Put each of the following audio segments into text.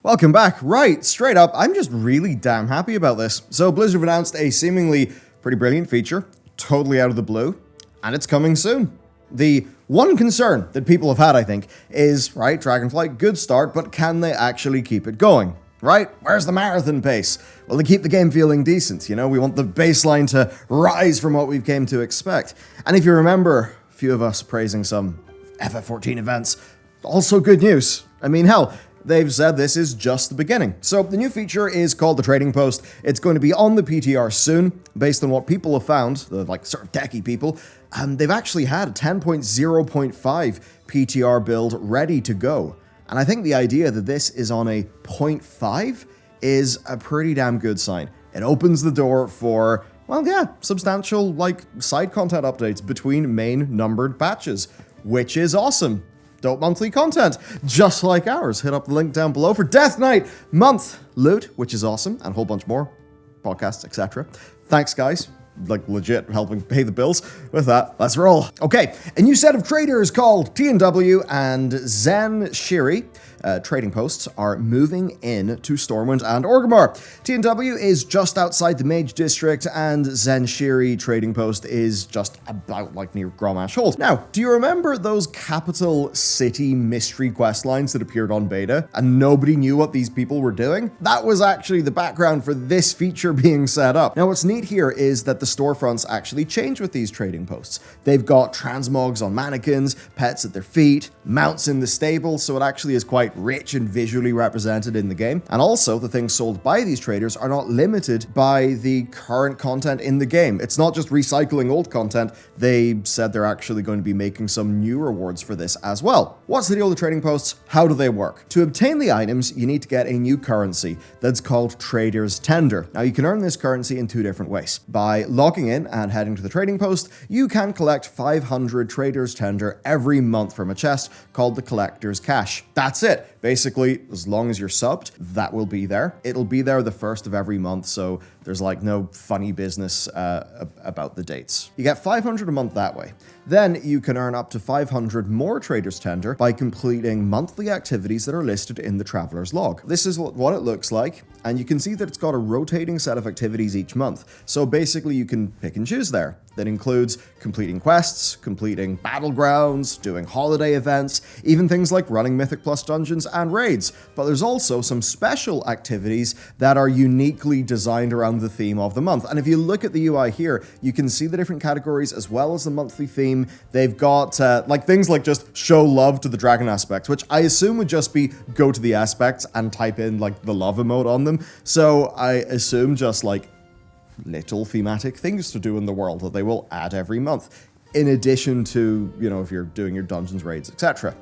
Welcome back. Right, straight up, I'm just really damn happy about this. So Blizzard announced a seemingly pretty brilliant feature, totally out of the blue, and it's coming soon. The one concern that people have had, I think, is, right, Dragonflight, good start, but can they actually keep it going? Right? Where's the marathon pace? Well, to keep the game feeling decent, you know? We want the baseline to rise from what we've came to expect. And if you remember, a few of us praising some FF14 events, also good news. I mean, hell, they've said this is just the beginning. So the new feature is called the Trading Post. It's going to be on the PTR soon, based on what people have found, the sort of techie people. They've actually had a 10.0.5 PTR build ready to go. And I think the idea that this is on a 0.5 is a pretty damn good sign. It opens the door for, well, yeah, substantial, side content updates between main numbered patches, which is awesome. Dope monthly content, just like ours. Hit up the link down below for Death Knight month loot, which is awesome, and a whole bunch more podcasts, etc. Thanks, guys. Legit helping pay the bills. With that, let's roll. Okay, a new set of traders called TNW and Zen Shiri trading posts are moving in to Stormwind and Orgrimmar. TNW is just outside the Mage District, and Zen Shiri trading post is just about near Gromash Hold. Now, do you remember those capital city mystery quest lines that appeared on beta, and nobody knew what these people were doing? That was actually the background for this feature being set up. Now, what's neat here is that the storefronts actually change with these trading posts. They've got transmogs on mannequins, pets at their feet, mounts in the stable, so it actually is quite rich and visually represented in the game. And also, the things sold by these traders are not limited by the current content in the game. It's not just recycling old content. They said they're actually going to be making some new rewards for this as well. What's the deal with the trading posts? How do they work? To obtain the items, you need to get a new currency that's called Trader's Tender. Now, you can earn this currency in two different ways. By logging in and heading to the trading post, you can collect 500 Trader's Tender every month from a chest called the Collector's Cache. That's it. Basically, as long as you're subbed, that will be there. It'll be there the first of every month, so there's no funny business about the dates. You get 500 a month that way. Then you can earn up to 500 more Trader's Tender by completing monthly activities that are listed in the Traveler's Log. This is what it looks like, and you can see that it's got a rotating set of activities each month. So basically you can pick and choose there. That includes completing quests, completing battlegrounds, doing holiday events, even things like running Mythic Plus dungeons and raids. But there's also some special activities that are uniquely designed around the theme of the month. And if you look at the UI here, you can see the different categories as well as the monthly theme. They've got things like just show love to the dragon aspects, which I assume would just be go to the aspects and type in the love emote on them. So I assume just little thematic things to do in the world that they will add every month, in addition to, if you're doing your dungeons, raids, etc.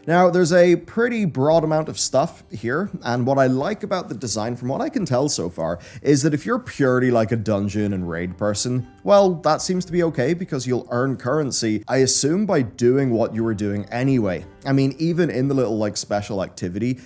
Now, there's a pretty broad amount of stuff here, and what I like about the design, from what I can tell so far, is that if you're purely a dungeon and raid person, well, that seems to be okay because you'll earn currency, I assume, by doing what you were doing anyway. I mean, even in the little special activity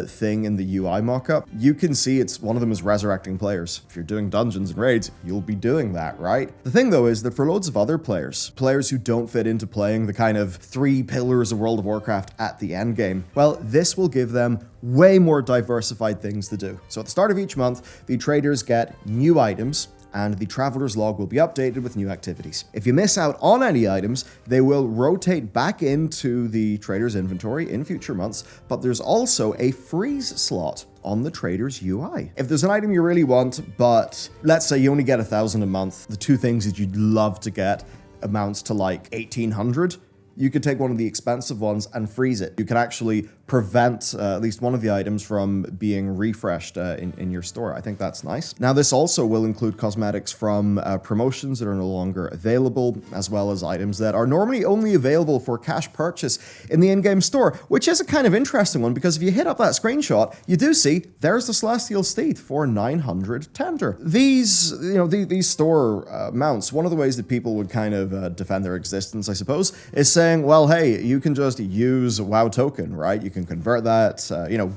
thing in the UI mockup, you can see one of them is resurrecting players. If you're doing dungeons and raids, you'll be doing that, right? The thing though is that for loads of other players who don't fit into playing the kind of 3 pillars of World of Warcraft at the end game, well, this will give them way more diversified things to do. So at the start of each month, the traders get new items, and the Traveler's Log will be updated with new activities. If you miss out on any items, they will rotate back into the trader's inventory in future months, but there's also a freeze slot on the trader's UI. If there's an item you really want, but let's say you only get 1,000 a month, the two things that you'd love to get amounts to 1,800, you could take one of the expensive ones and freeze it. You can actually prevent at least one of the items from being refreshed in your store. I think that's nice. Now, this also will include cosmetics from promotions that are no longer available, as well as items that are normally only available for cash purchase in the in-game store, which is a kind of interesting one because if you hit up that screenshot, you do see there's the Celestial Steed for 900 tender. These store mounts, one of the ways that people would kind of defend their existence, I suppose, is saying, well, hey, you can just use WoW token, right? You can convert that,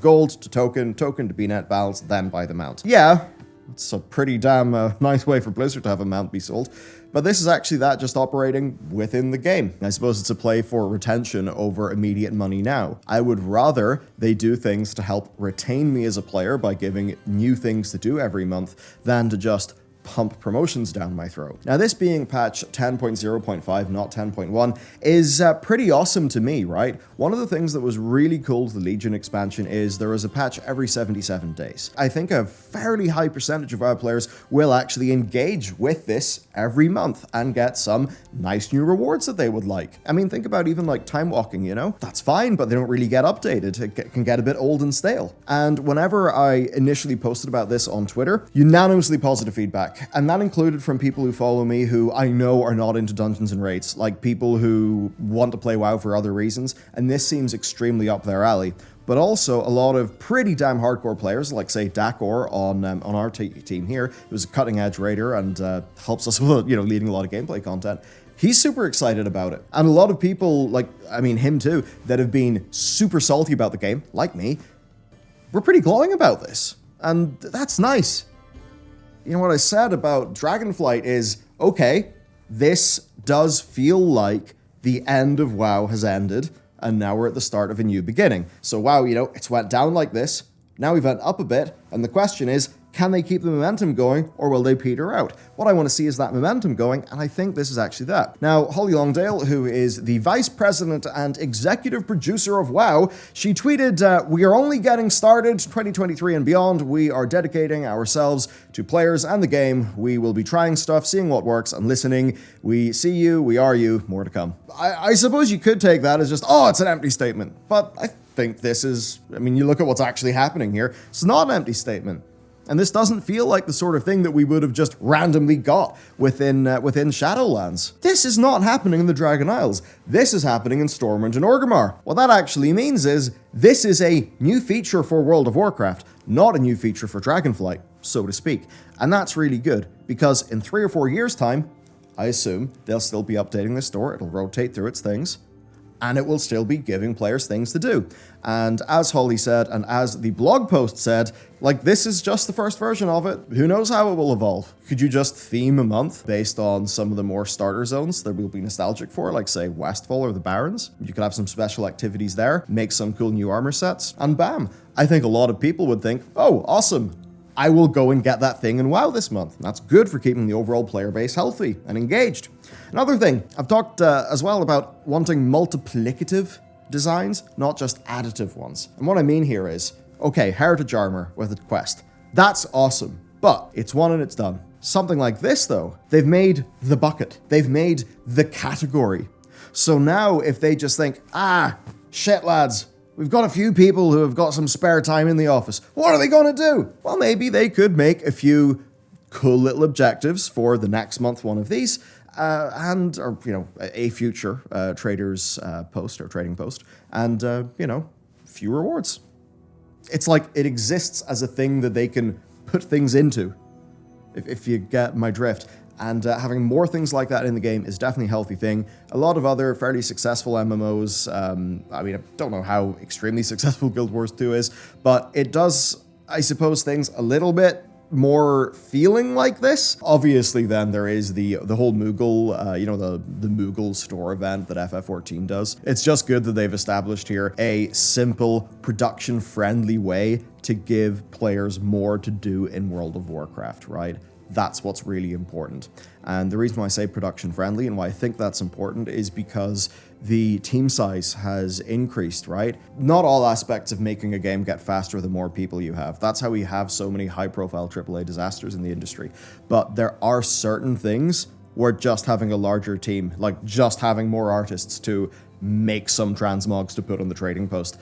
gold to token to BNet balance, then buy the mount. Yeah, It's a pretty damn nice way for Blizzard to have a mount be sold. But this is actually that just operating within the game. I suppose it's a play for retention over immediate money now. I would rather they do things to help retain me as a player by giving new things to do every month than to just pump promotions down my throat. Now, this being patch 10.0.5, not 10.1, is pretty awesome to me, right? One of the things that was really cool to the Legion expansion is there is a patch every 77 days. I think a fairly high percentage of our players will actually engage with this every month and get some nice new rewards that they would like. I mean, think about even like time walking, you know? That's fine, but they don't really get updated. It can get a bit old and stale. And whenever I initially posted about this on Twitter, unanimously positive feedback. And that included from people who follow me who I know are not into dungeons and raids, like people who want to play WoW for other reasons, and this seems extremely up their alley. But also a lot of pretty damn hardcore players, like say Dakor on our team here, who's a cutting-edge raider and helps us with, leading a lot of gameplay content. He's super excited about it. And a lot of people, him too, that have been super salty about the game, like me, were pretty glowing about this. And that's nice. You know, what I said about Dragonflight is, okay, this does feel like the end of WoW has ended, and now we're at the start of a new beginning. So WoW, it's went down like this, now we've went up a bit, and the question is, can they keep the momentum going, or will they peter out? What I want to see is that momentum going, and I think this is actually that. Now, Holly Longdale, who is the vice president and executive producer of WoW, she tweeted, "We are only getting started, 2023 and beyond. We are dedicating ourselves to players and the game. We will be trying stuff, seeing what works, and listening. We see you, we are you, more to come." I suppose you could take that as just, it's an empty statement. But I think this is, you look at what's actually happening here, it's not an empty statement. And this doesn't feel like the sort of thing that we would have just randomly got within Shadowlands. This is not happening in the Dragon Isles. This is happening in Stormwind and Orgrimmar. What that actually means is this is a new feature for World of Warcraft, not a new feature for Dragonflight, so to speak. And that's really good, because in 3 or 4 years' time, I assume they'll still be updating the store, it'll rotate through its things, and it will still be giving players things to do. And as Holly said, and as the blog post said, this is just the first version of it. Who knows how it will evolve? Could you just theme a month based on some of the more starter zones that we'll be nostalgic for, like say Westfall or the Barrens? You could have some special activities there, make some cool new armor sets, and bam. I think a lot of people would think, oh, awesome. I will go and get that thing in WoW this month. That's good for keeping the overall player base healthy and engaged. Another thing, I've talked as well about wanting multiplicative designs, not just additive ones. And what I mean here is, okay, heritage armor with a quest. That's awesome, but it's one and it's done. Something like this though, they've made the bucket. They've made the category. So now if they just think, shit lads, we've got a few people who have got some spare time in the office. What are they going to do? Well, maybe they could make a few cool little objectives for the next month, one of these, a future trader's post or trading post, and, few rewards. It's like it exists as a thing that they can put things into, if you get my drift. And having more things like that in the game is definitely a healthy thing. A lot of other fairly successful MMOs, I don't know how extremely successful Guild Wars 2 is, but it does, I suppose, things a little bit more feeling like this. Obviously, then there is the whole Moogle, the Moogle store event that FF14 does. It's just good that they've established here a simple, production-friendly way to give players more to do in World of Warcraft, right? That's what's really important. And the reason why I say production friendly and why I think that's important is because the team size has increased, right? Not all aspects of making a game get faster the more people you have. That's how we have so many high-profile AAA disasters in the industry. But there are certain things where just having a larger team, like just having more artists to make some transmogs to put on the trading post,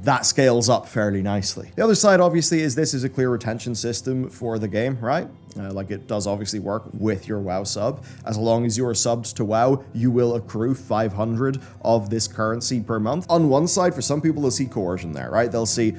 that scales up fairly nicely. The other side, obviously, is this is a clear retention system for the game, right? It does obviously work with your WoW sub. As long as you are subbed to WoW, you will accrue 500 of this currency per month. On one side, for some people, they'll see coercion there, right? They'll see,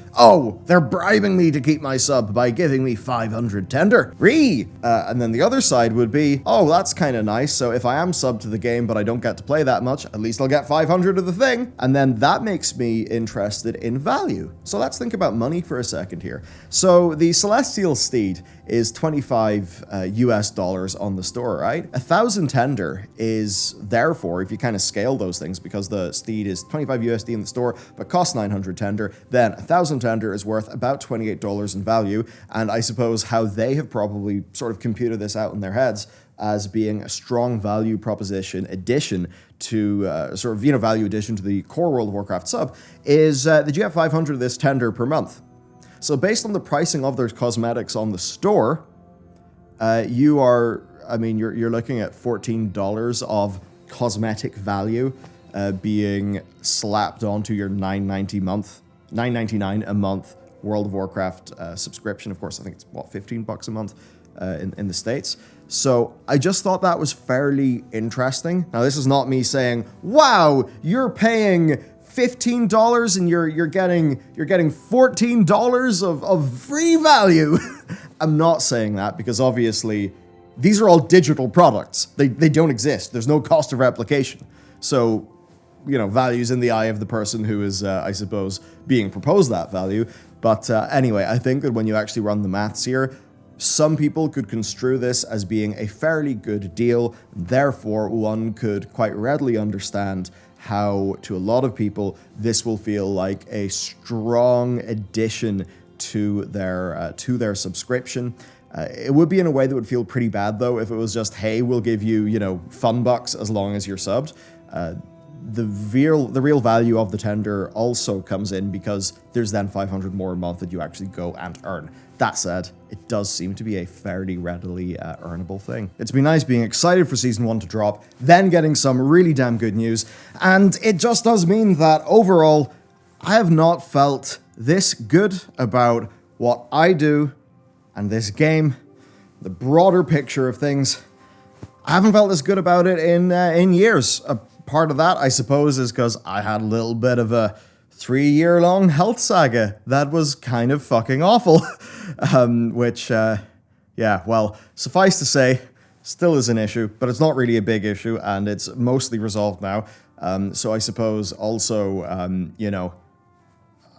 they're bribing me to keep my sub by giving me 500 tender. And then the other side would be, that's kind of nice. So if I am subbed to the game, but I don't get to play that much, at least I'll get 500 of the thing. And then that makes me interested in value. So let's think about money for a second here. So the Celestial Steed is 25 US dollars on the store, right? 1,000 tender is therefore, if you kind of scale those things, because the steed is 25 USD in the store but costs 900 tender, then 1,000 tender is worth about $28 in value. And I suppose how they have probably sort of computed this out in their heads as being a strong value proposition addition to value addition to the core World of Warcraft sub is that you have 500 of this tender per month. So based on the pricing of their cosmetics on the store, you're looking at $14 of cosmetic value being slapped onto your $9.99 a month World of Warcraft subscription. Of course, I think it's $15 a month in the States. So I just thought that was fairly interesting. Now, this is not me saying, wow, you're paying $15 and you're getting $14 of free value. I'm not saying that because obviously these are all digital products. They don't exist. There's no cost of replication. So, value's in the eye of the person who is, I suppose, being proposed that value. But anyway, I think that when you actually run the maths here, some people could construe this as being a fairly good deal. Therefore, one could quite readily understand how, to a lot of people, this will feel like a strong addition to their subscription. It would be in a way that would feel pretty bad, though, if it was just, hey, we'll give you, fun bucks as long as you're subbed. The real value of the tender also comes in because there's then 500 more a month that you actually go and earn. That said, it does seem to be a fairly readily earnable thing. It's been nice being excited for Season 1 to drop, then getting some really damn good news, and it just does mean that overall, I have not felt this good about what I do and this game, the broader picture of things. I haven't felt this good about it in years. Part of that, I suppose, is because I had a little bit of a 3-year-long health saga that was kind of fucking awful. Suffice to say, still is an issue, but it's not really a big issue, and it's mostly resolved now. So I suppose also,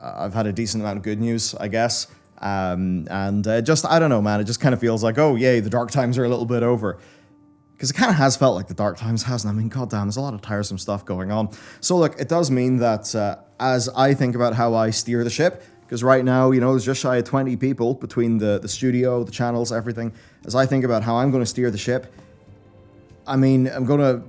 I've had a decent amount of good news, I guess. I don't know, man, it just kind of feels like, oh, yay, the dark times are a little bit over. Because it kind of has felt like the dark times, hasn't it? I mean, goddamn, there's a lot of tiresome stuff going on. So look, it does mean that as I think about how I steer the ship, because right now, there's just shy of 20 people between the studio, the channels, everything. As I think about how I'm going to steer the ship, I mean, I'm going to,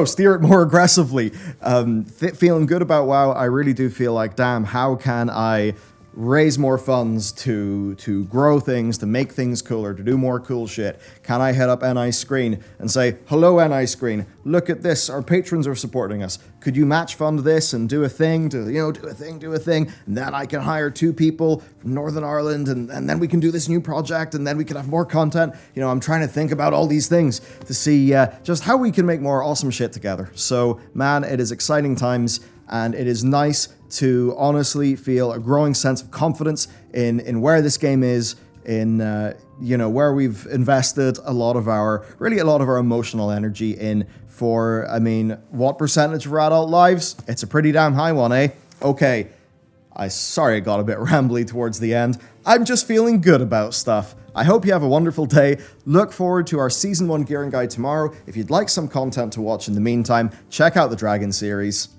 steer it more aggressively. Feeling good about WoW, I really do feel like, damn, how can I raise more funds to grow things, to make things cooler, to do more cool shit? Can I head up NI Screen and say, hello NI Screen, look at this, our patrons are supporting us. Could you match fund this and do a thing, do a thing, and then I can hire 2 people from Northern Ireland, and then we can do this new project, and then we can have more content. I'm trying to think about all these things to see just how we can make more awesome shit together. So, man, it is exciting times, and it is nice to honestly feel a growing sense of confidence in where this game is, in where we've invested a lot of our emotional energy in for, what percentage of our adult lives? It's a pretty damn high one, eh? Okay, sorry I got a bit rambly towards the end. I'm just feeling good about stuff. I hope you have a wonderful day. Look forward to our Season 1 gearing guide tomorrow. If you'd like some content to watch in the meantime, check out the Dragon series.